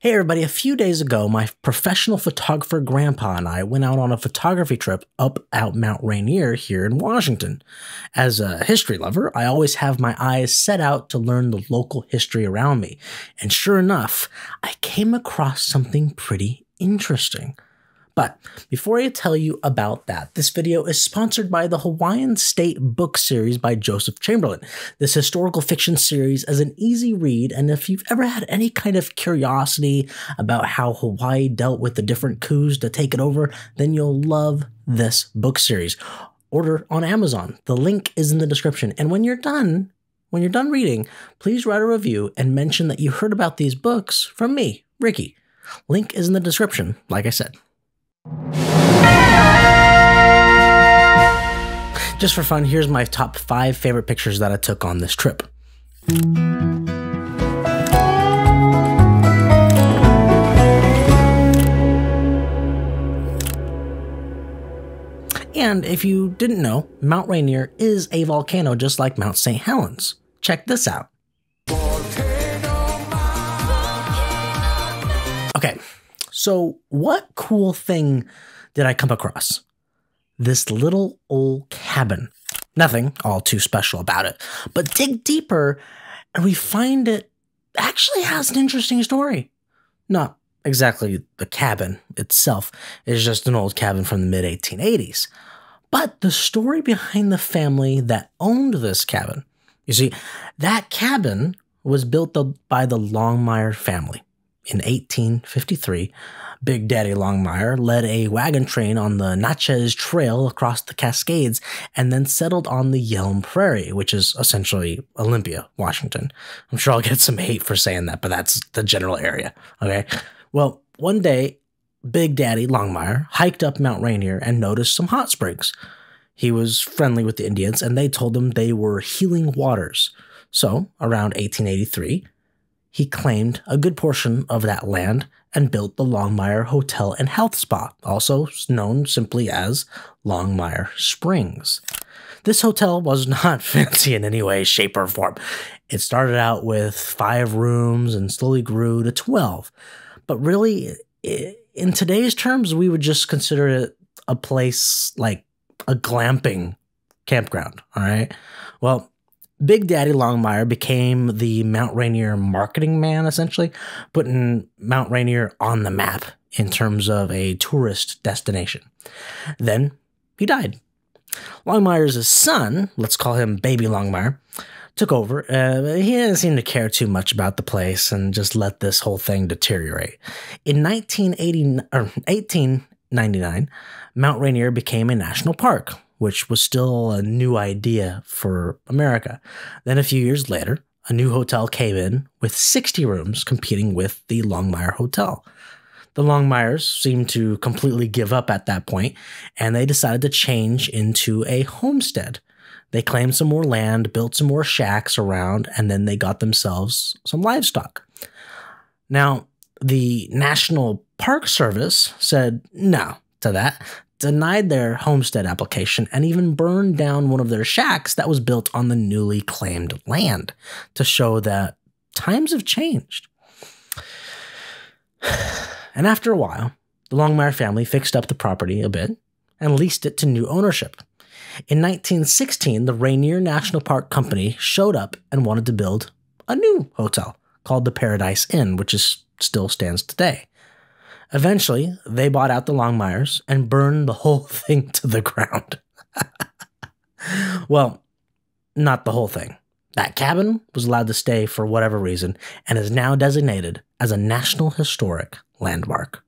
Hey everybody, a few days ago, my professional photographer grandpa and I went out on a photography trip up out Mount Rainier here in Washington. As a history lover, I always have my eyes set out to learn the local history around me. And sure enough, I came across something pretty interesting. But before I tell you about that, this video is sponsored by the Hawaiian State book series by Joseph Chamberlain. This historical fiction series is an easy read, and if you've ever had any kind of curiosity about how Hawaii dealt with the different coups to take it over, then you'll love this book series. Order on Amazon. The link is in the description. And when you're done reading, please write a review and mention that you heard about these books from me, Ricky. Link is in the description, like I said. Just for fun, here's my top 5 favorite pictures that I took on this trip. And if you didn't know, Mount Rainier is a volcano just like Mount St. Helens. Check this out. Okay. So what cool thing did I come across? This little old cabin. Nothing all too special about it, but dig deeper and we find it actually has an interesting story. Not exactly the cabin itself. It's just an old cabin from the mid-1880s. But the story behind the family that owned this cabin. You see, that cabin was built by the Longmire family. In 1853, Big Daddy Longmire led a wagon train on the Natchez Trail across the Cascades and then settled on the Yelm Prairie, which is essentially Olympia, Washington. I'm sure I'll get some hate for saying that, but that's the general area, okay? Well, one day, Big Daddy Longmire hiked up Mount Rainier and noticed some hot springs. He was friendly with the Indians, and they told him they were healing waters. So, around 1883, he claimed a good portion of that land and built the Longmire Hotel and Health Spa, also known simply as Longmire Springs. This hotel was not fancy in any way, shape, or form. It started out with 5 rooms and slowly grew to 12. But really, in today's terms, we would just consider it a place like a glamping campground, all right? Well, Big Daddy Longmire became the Mount Rainier marketing man, essentially, putting Mount Rainier on the map in terms of a tourist destination. Then he died. Longmire's son, let's call him Baby Longmire, took over. He didn't seem to care too much about the place and just let this whole thing deteriorate. In 1899, Mount Rainier became a national park, which was still a new idea for America. Then a few years later, a new hotel came in with 60 rooms competing with the Longmire Hotel. The Longmires seemed to completely give up at that point, and they decided to change into a homestead. They claimed some more land, built some more shacks around, and then they got themselves some livestock. Now, the National Park Service said no to that, denied their homestead application, and even burned down one of their shacks that was built on the newly claimed land to show that times have changed. And after a while, the Longmire family fixed up the property a bit and leased it to new ownership. In 1916, the Rainier National Park Company showed up and wanted to build a new hotel called the Paradise Inn, which still stands today. Eventually, they bought out the Longmires and burned the whole thing to the ground. Well, not the whole thing. That cabin was allowed to stay for whatever reason and is now designated as a National Historic Landmark.